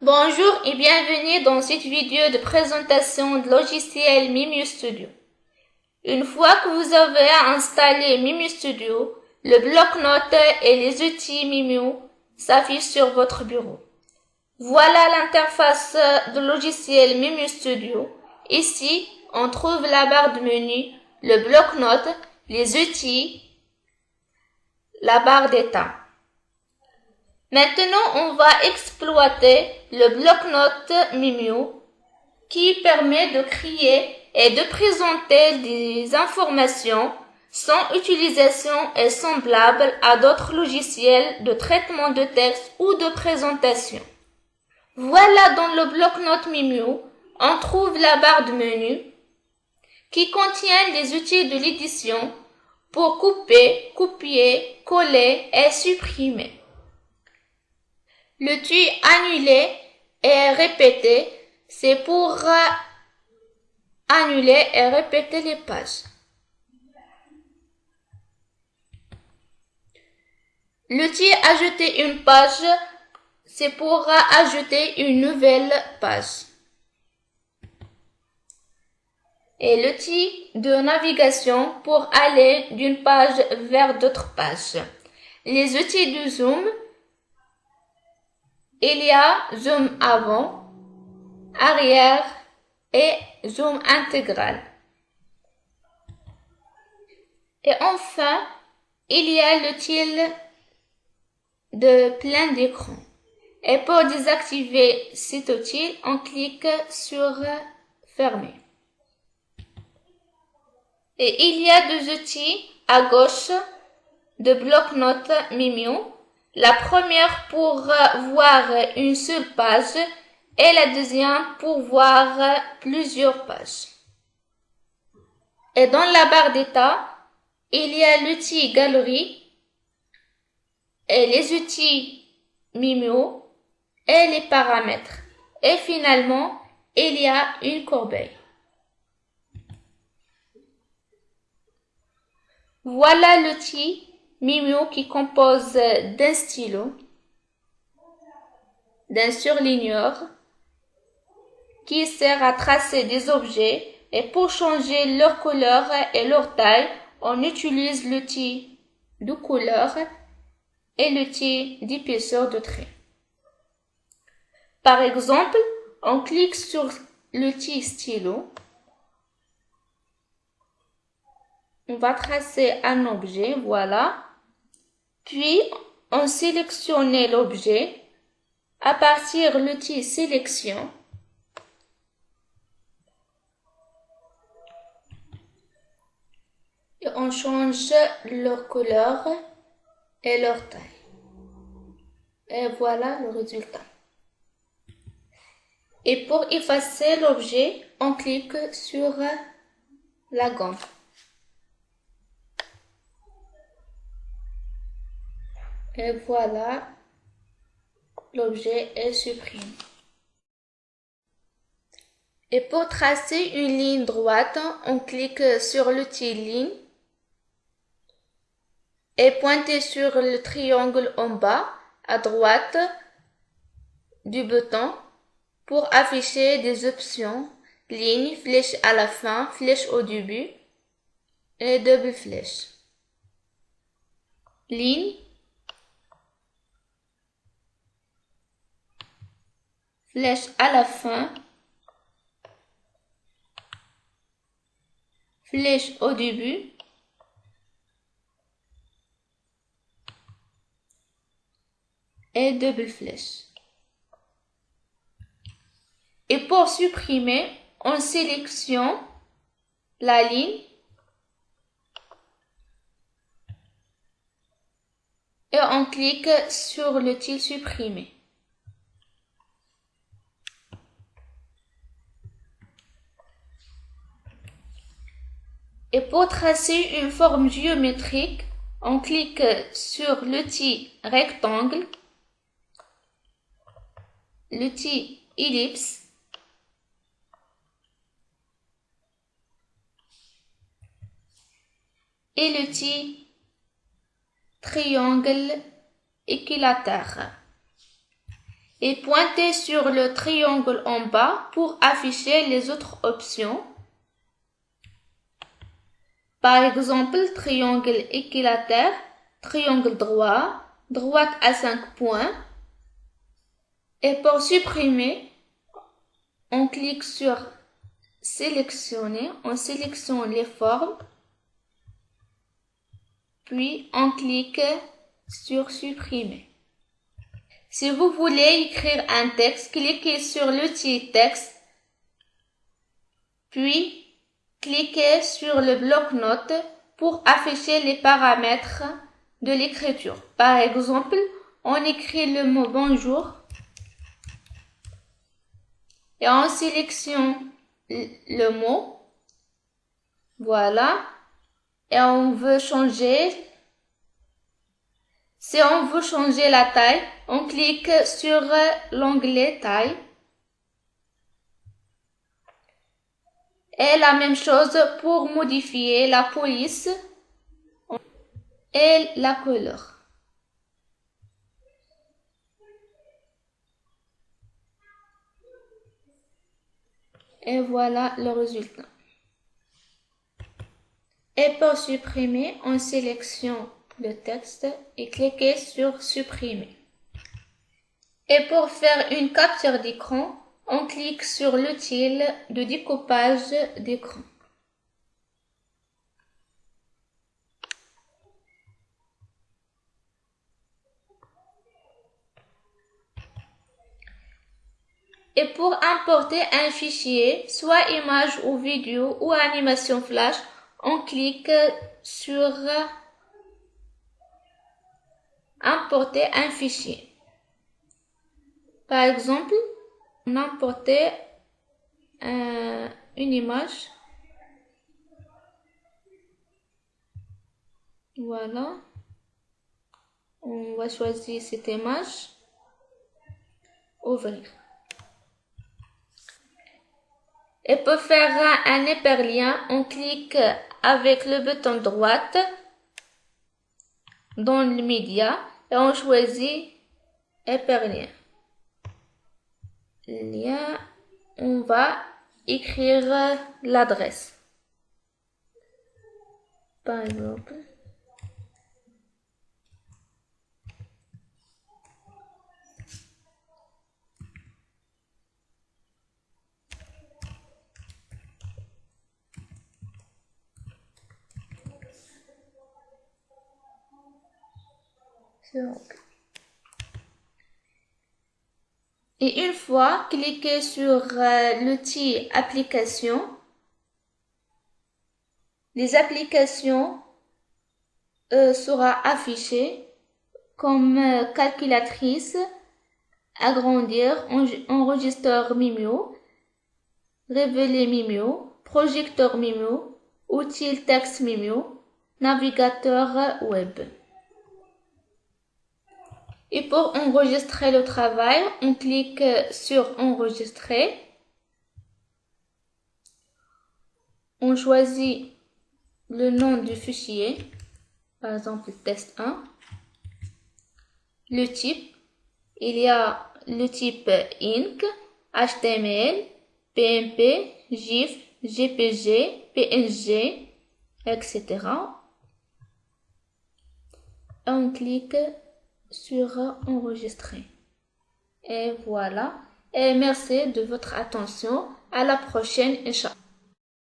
Bonjour et bienvenue dans cette vidéo de présentation de logiciel Mimio Studio. Une fois que vous avez installé Mimio Studio, le bloc-notes et les outils Mimio s'affichent sur votre bureau. Voilà l'interface de logiciel Mimio Studio. Ici, on trouve la barre de menu, le bloc-notes, les outils, la barre d'état. Maintenant, on va exploiter le bloc-notes Mimio qui permet de créer et de présenter des informations sans utilisation et semblables à d'autres logiciels de traitement de texte ou de présentation. Voilà, dans le bloc-notes Mimio, on trouve la barre de menu qui contient les outils de l'édition pour couper, copier, coller et supprimer. L'outil annuler et répéter, c'est pour annuler et répéter les pages. L'outil ajouter une page, c'est pour ajouter une nouvelle page. Et l'outil de navigation pour aller d'une page vers d'autres pages. Les outils de zoom, il y a zoom avant, arrière et zoom intégral. Et enfin, il y a l'outil de plein d'écran. Et pour désactiver cet outil, on clique sur fermer. Et il y a deux outils à gauche de bloc-notes Mimio. La première pour voir une seule page et la deuxième pour voir plusieurs pages. Et dans la barre d'état, il y a l'outil Galerie et les outils Mimio et les paramètres. Et finalement, il y a une corbeille. Voilà l'outil Mimio qui compose d'un stylo, d'un surligneur, qui sert à tracer des objets, et pour changer leur couleur et leur taille, on utilise l'outil de couleur et l'outil d'épaisseur de trait. Par exemple, on clique sur l'outil stylo. On va tracer un objet, voilà. Puis, on sélectionne l'objet à partir de l'outil sélection. Et on change leur couleur et leur taille. Et voilà le résultat. Et pour effacer l'objet, on clique sur la gomme. Et voilà, l'objet est supprimé. Et pour tracer une ligne droite, on clique sur l'outil ligne et pointez sur le triangle en bas à droite du bouton pour afficher des options, ligne, flèche à la fin, flèche au début et double flèche. Ligne, flèche à la fin, flèche au début et double flèche. Et pour supprimer, on sélectionne la ligne et on clique sur l'outil supprimer. Et pour tracer une forme géométrique, on clique sur l'outil rectangle, l'outil ellipse et l'outil triangle équilatère. et pointez sur le triangle en bas pour afficher les autres options. Par exemple, triangle équilatère, triangle droit, droite à 5 points. Et pour supprimer, on clique sur sélectionner, on sélectionne les formes, puis on clique sur supprimer. Si vous voulez écrire un texte, cliquez sur l'outil texte, puis cliquez sur le bloc-notes pour afficher les paramètres de l'écriture. Par exemple, on écrit le mot bonjour et on sélectionne le mot. Voilà. Et on veut changer. Si on veut changer la taille, on clique sur l'onglet taille. Et la même chose pour modifier la police et la couleur. Et voilà le résultat. Et pour supprimer, on sélectionne le texte et cliquez sur supprimer. Et pour faire une capture d'écran, on clique sur l'outil de découpage d'écran. Et pour importer un fichier, soit image ou vidéo ou animation flash, on clique sur importer un fichier. Par exemple, on importer une image. Voilà. On va choisir cette image. Ouvrir. Et pour faire un hyperlien, on clique avec le bouton droite dans le média et on choisit hyperlien. Lien, on va écrire l'adresse. Par exemple. Et une fois cliquez sur l'outil application, les applications sera affichées comme calculatrice, agrandir, enregistreur Mimio, révéler Mimio, projecteur Mimio, outil texte Mimio, navigateur web. Et pour enregistrer le travail, on clique sur enregistrer. On choisit le nom du fichier, par exemple test 1. Le type, il y a le type INC, HTML, PMP, GIF, JPG, PNG, etc. Et on clique sur enregistrer. Et voilà. Et merci de votre attention. À la prochaine, Inch'Allah.